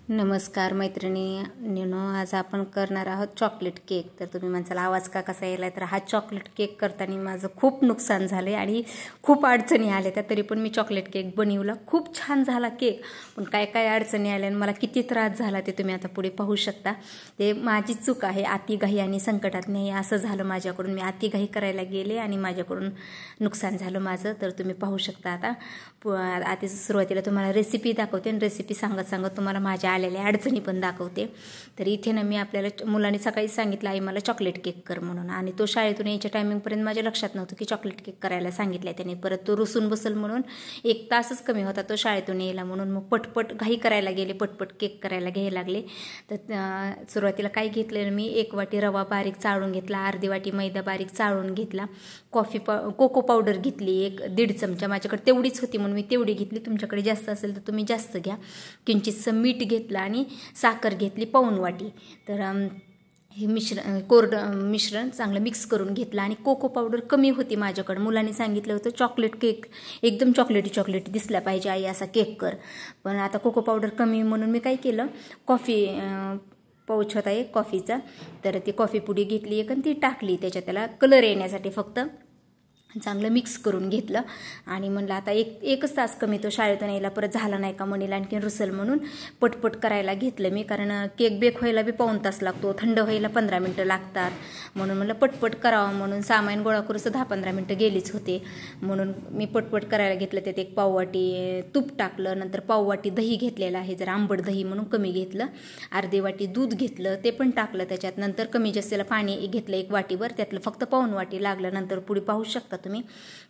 नमस्कार मैत्रिणींनो, आज आपण करणार आहोत चॉकलेट केक। तर तुम्ही म्हणसाल आवाज का कसा यायला, तर हा चॉकलेट केक करताना माझं खूप नुकसान झाले आणि खूप अडचणी आल्या त्या, तरी पण मी चॉकलेट केक बनवला। खूप छान झाला केक, पण काय काय अडचणी आल्या आणि मला किती त्रास झाला ते तुम्ही आता पुढे पाहू शकता। ते माझी चूक आहे, अतिघाई आणि संकटात नाही असं झालं माझ्याकडून। मी अतिघाई करायला गेले आणि माझ्याकडून नुकसान झालं माझं। तर तुम्ही पाहू शकता। आता सुरुवातीला तुम्हाला रेसिपी दाखवते आणि रेसिपी सांगत तुम्हाला माझ्या आलेल्या अडचणी पण दाखवते। तर इथे ना मी आपल्याला मुलांनी सकाळी सांगितलं आई मला चॉकलेट केक कर म्हणून, आणि तो शाळेतून यायच्या टायमिंगपर्यंत माझ्या लक्षात नव्हतं की चॉकलेट केक करायला सांगितलं त्याने। परत तो रुसून बसल म्हणून 1 तासच कमी होता तो शाळेतून यायला, म्हणून मग पटपट घाई करायला गेले, पटपट केक करायला घ्यायला लागले। तर सुरुवातीला काय घेतलं मी, 1 वाटी रवा बारीक चाळून घेतला, अर्धी वाटी मैदा बारीक चाळून घेतला, कोको पावडर घेतली 1-1.5 चमचा, माझ्याकडे तेवढीच होती म्हणून मी तेवढी घेतली, तुमच्याकडे जास्त असेल तर तुम्ही जास्त घ्या। किंचितसं मीठ घेतलं आणि साखर घेतली पाऊण वाटी। तर हे कोरडं मिश्रण चांगलं मिक्स करून घेतलं, आणि कोको पावडर कमी होती माझ्याकडे। मुलांनी सांगितलं होतं चॉकलेट केक एकदम चॉकलेटी दिसला पाहिजे आई असा केक कर, पण आता कोको पावडर कमी म्हणून मी काय केलं, कॉफी पाऊच होता एक कॉफीचा, तर ती कॉफी पुडी घेतली एक आणि ती टाकली त्याच्यात, त्याला कलर येण्यासाठी फक्त चांगलं मिक्स करून घेतलं। आणि म्हणलं आता एकच तास कमी तो शाळेतून यायला, परत झाला नाही का म्हणेल आणखीन रुसल म्हणून पटपट करायला घेतलं मी, कारण केक बेक व्हायला बी पाऊण तास लागतो, थंड व्हायला 15 मिनटं लागतात, म्हणून म्हणलं पटपट करावं म्हणून सामान गोळा करूस 10-15 मिनटं गेलीच होते, म्हणून मी पटपट करायला घेतलं। त्यात 1 पाववाटी तूप टाकलं, नंतर पाववाटी दही घेतलेलं आहे, जर आंबट दही म्हणून कमी घेतलं, अर्धी वाटी दूध घेतलं ते पण टाकलं त्याच्यात, नंतर कमी जास्तीला पाणी घेतलं 1 वाटीभर, त्यातलं फक्त पाऊण वाटी लागलं, नंतर पुढे पाहू शकता तुम्ही।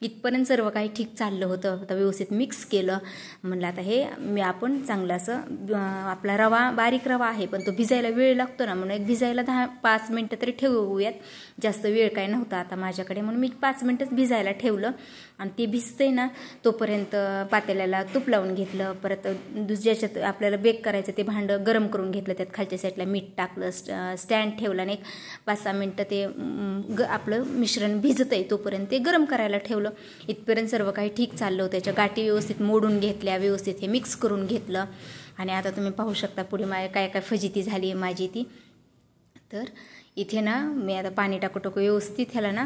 इथपर्यंत सर्व काही ठीक चाललं होतं, आता व्यवस्थित मिक्स केलं। म्हणलं आता हे आपण चांगलं असं, आपला रवा बारीक रवा आहे पण तो भिजायला वेळ लागतो ना, म्हणून एक भिजायला 10-5 मिनटं तरी ठेवूयात, जास्त वेळ काय नव्हता आता माझ्याकडे, म्हणून मी 5 मिनटंच भिजायला ठेवलं। आणि ते भिजतंय ना तोपर्यंत पातेल्याला तूप लावून घेतलं, परत ज्याच्यात आपल्याला बेक करायचं ते भांडं गरम करून घेतलं, त्यात खालच्या साईडला मीठ टाकलं, स्टँड ठेवलं आणि 5-6 मिनटं ते आपलं मिश्रण भिजतंय तोपर्यंत ते गरम करायला ठेवलं। इथपर्यंत सर्व काही ठीक चाललं होतं, त्याच्या गाठी व्यवस्थित मोडून घेतल्या, व्यवस्थित हे मिक्स करून घेतलं। आणि आता तुम्ही पाहू शकता पुढे काय काय फजिती झाली आहे माझी ती। तर इथे ना मी आता पाणी टाकू व्यवस्थित ह्याला ना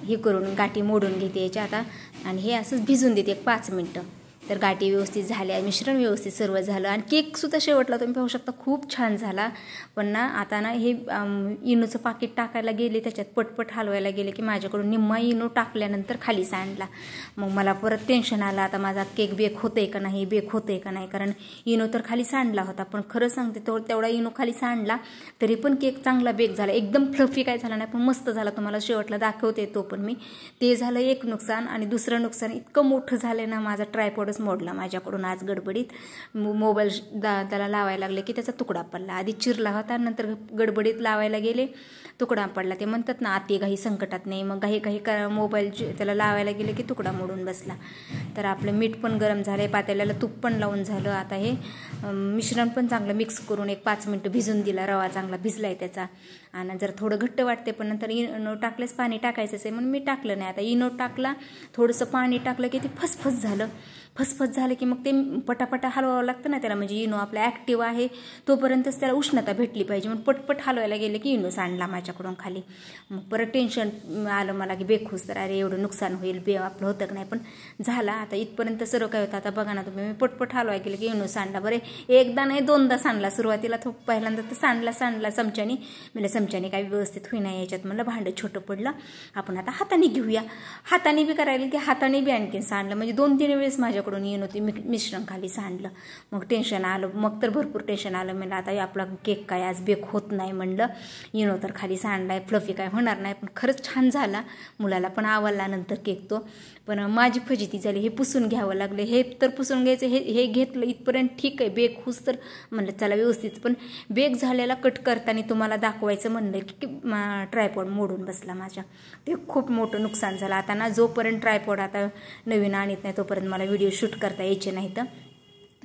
हे करून गाठी मोडून घेते याच्या आता, आणि हे असंच भिजून देते 5 मिनटं। तर गाठी व्यवस्थित झाल्या, मिश्रण व्यवस्थित सर्व झालं, आणि केकसुद्धा शेवटला तुम्ही पाहू शकता खूप छान झाला। पण ना आता ना हे इनोचं पाकिट टाकायला गेले, त्याच्यात पटपट हलवायला गेले की माझ्याकडून निम्मा इनो टाकल्यानंतर खाली सांडला। मग मला परत टेन्शन आलं, आता माझा केक बेक होतंय का नाही, बेक होतंय का नाही, कारण इनो तर खाली सांडला होता, पण खरं सांगते तो तेवढा इनो खाली सांडला तरी पण केक चांगला बेक झाला, एकदम फ्लफी काय झाला नाही पण मस्त झाला। तुम्हाला शेवटला दाखवते तो पण मी। ते झालं एक नुकसान, आणि दुसरं नुकसान इतकं मोठं झालं ना, माझा ट्रायपॉडच मोडला माझ्याकडून आज गडबडीत। मोबाईल त्याला लावायला लागले की त्याचा तुकडा पडला, आधी चिरला होता, नंतर गडबडीत लावायला गेले तुकडा पडला। ते म्हणतात ना अतिघाई संकटात नाही, मग घाई मोबाईल त्याला लावायला गेले की तुकडा मोडून बसला। तर आपलं मीठ पण गरम झालंय, पातेल्याला तूप पण लावून झालं। आता हे मिश्रण पण चांगलं मिक्स करून 1-5 मिनटं भिजून दिला, रवा चांगला भिजलाय त्याचा, आणि जर थोडं घट्ट वाटते पण नंतर इनो टाकलेच पाणी टाकायचंच आहे म्हणून मी टाकलं नाही। आता इनो टाकला, थोडंसं पाणी टाकलं की ते फसफस झालं की मग ते पटापटा हलवावं लागतं ना त्याला, म्हणजे इनो आपला ॲक्टिव्ह आहे तोपर्यंतच त्याला उष्णता भेटली पाहिजे, म्हणून पटपट हलवायला गेले की इनो सांडला माझ्याकडून खाली। मग परत टेन्शन आलं मला की बेखुस, तर अरे एवढं नुकसान होईल, आपलं होतं का नाही, पण झाला। आता इथपर्यंत सर्व काय होतं, आता बघा ना तुम्ही, मी पटपट हलवायला गेले की इनो सांडला। बरे एकदा नाही 2दा सांडला, सुरुवातीला तो पहिल्यांदा तर सांडला चमच्यानी, म्हणजे चमच्याने काही व्यवस्थित होईना याच्यात, म्हणलं भांडं छोटं पडलं, आपण आता हाताने घेऊया। हाताने बी करायला की हाताने बी आणखीन सांडलं, म्हणजे 2-3 वेळेस माझ्याकडून येऊन होती मिश्रण खाली सांडलं। मग टेन्शन आलं, मग तर भरपूर टेन्शन आलं, म्हणलं आता आपला केक काय आज बेक होत नाही, म्हणलं इनो तर खाली सांडलाय, फ्लफी काय होणार नाही। पण खरंच छान झाला, मुलाला पण आवडला नंतर केक तो। पण माझी फजिती झाली, हे पुसून घ्यावं लागलं, हे तर पुसून घ्यायचं, हे घेतलं इथपर्यंत ठीक आहे, बेक होस तर म्हणलं चला व्यवस्थित, पण बेक झालेला कट करताना तुम्हाला दाखवायचं म्हणलं की ट्रायपॉड मोडून बसला माझ्या, ते खूप मोठं नुकसान झालं। आता ना जोपर्यंत ट्रायपॉड आता नवीन आणत नाही तोपर्यंत मला व्हिडिओ शूट करता यायचे नाही, तर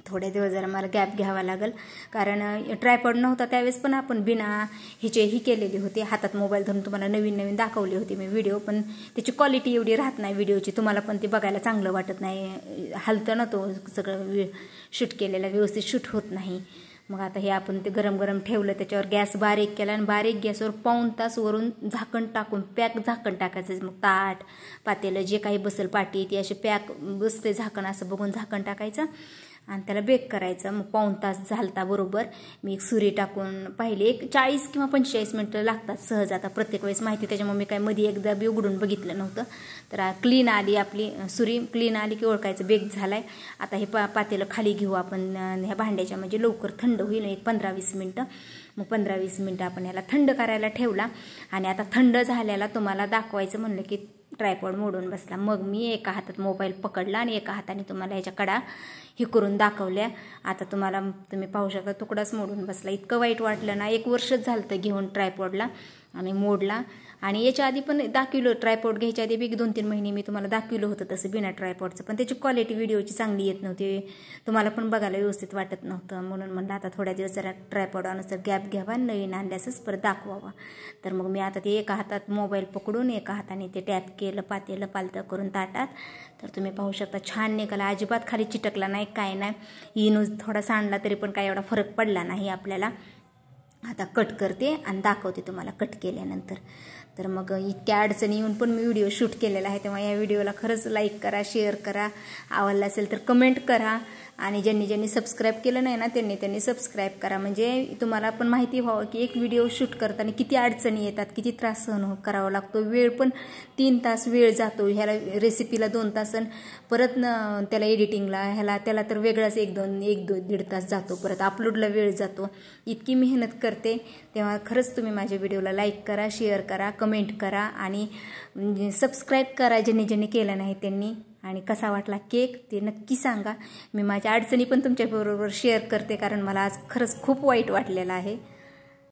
थोडे दिवस जरा मला गॅप घ्यावा लागेल, कारण ट्रायपॉड नव्हता त्यावेळेस पण आपण बिना ही केलेली होती, हातात मोबाईल धरून तुम्हाला नवीन दाखवली होती मी व्हिडिओ, पण त्याची क्वालिटी एवढी राहत नाही व्हिडिओची, तुम्हाला पण ते बघायला चांगलं वाटत नाही, हलतं ना तो सगळं शूट केलेला व्यवस्थित शूट होत नाही। मग आता हे आपण ते गरम गरम ठेवलं, त्याच्यावर गॅस बारीक केला आणि बारीक गॅसवर पाऊण तास वरून झाकण टाकून पॅक झाकण टाकायचं. मग ताट पातेलं जे काही बसेल पाटी ती अशी पॅक बसते झाकण असं बघून झाकण टाकायचं आणि त्याला बेक करायचं. मग पाऊण तास झालता बरोबर. मी एक सुरी टाकून पाहिली, एक 40 किंवा 45 मिनटं लागतात सहज. आता प्रत्येक वेळेस माहिती त्याच्यामुळे मी काय मध्ये एकदा बी उघडून बघितलं नव्हतं. तर क्लीन आली आपली सुरी, क्लीन आली की ओळखायचं बेक झालाय. आता हे पातेलं खाली घेऊ आपण ह्या भांड्याच्या, म्हणजे लवकर थंड होईल. एक 15-20 मिनटं. मग 15-20 मिनटं आपण ह्याला थंड करायला ठेवला आणि आता थंड झाल्याला तुम्हाला दाखवायचं म्हणलं की ट्रायपॉड मोडून बसला. मग मी एका हातात मोबाईल पकडला आणि एका हाताने तुम्हाला ह्याच्या कडा हे करून दाखवल्या. आता तुम्ही पाहू शकता तुकडाच मोडून बसला. इतकं वाईट वाटलं ना. 1 वर्षच झालं तर घेऊन ट्रायपॉडला आणि मोडला. आणि याच्या आधी पण दाखवलं, ट्रायपॉड घ्यायच्या आधी बी 2-3 महिने मी तुम्हाला दाखवलं होतं तसं बिना ट्रायपॉडचं, पण त्याची क्वालिटी व्हिडिओची चांगली येत नव्हती, तुम्हाला पण बघायला व्यवस्थित वाटत नव्हतं. म्हणून म्हणलं आता थोड्या दिवस जरा ट्रायपॉड आणून गॅप घ्यावा, नवीन आणल्यासच परत दाखवावा. तर मग मी आता ते एका हातात मोबाईल पकडून एका हाताने ते टॅप केलं पातेलं पालतं करून ताटात. तर तुम्ही पाहू शकता छान निघाला, अजिबात खाली चिटकला नाही, काय नाही. इनूज थोडा सांडला तरी पण काय एवढा फरक पडला नाही आपल्याला. आता कट करते आणि दाखवते तुम्हाला कट केल्यानंतर. तर मग इतक्या अडचणी येऊन पण मी व्हिडिओ शूट केलेला आहे, तेव्हा या व्हिडिओला खरंच लाईक करा, शेअर करा, आवडला असेल तर कमेंट करा. आणि ज्यांनी सबस्क्राईब केलं नाही ना त्यांनी सबस्क्राईब करा, म्हणजे तुम्हाला पण माहिती व्हावं की एक व्हिडिओ शूट करताना किती अडचणी येतात, किती त्रास सहन करावा लागतो. वेळ पण 3 तास वेळ जातो, ह्याला रेसिपीला 2 तास, परत त्याला एडिटिंगला त्याला तर वेगळाच 1-2-1-2-1.5 तास जातो, परत अपलोडला वेळ जातो. इतकी मेहनत करते, तेव्हा खरंच तुम्ही माझ्या व्हिडिओला लाईक करा, शेअर करा, कमेंट करा आणि सबस्क्राईब करा ज्यांनी केलं नाही त्यांनी. आणि कसा वाटला केक ते नक्की सांगा. मी माझ्या अडचणी पण तुमच्याबरोबर शेअर करते, कारण मला आज खरंच खूप वाईट वाटलेलं आहे.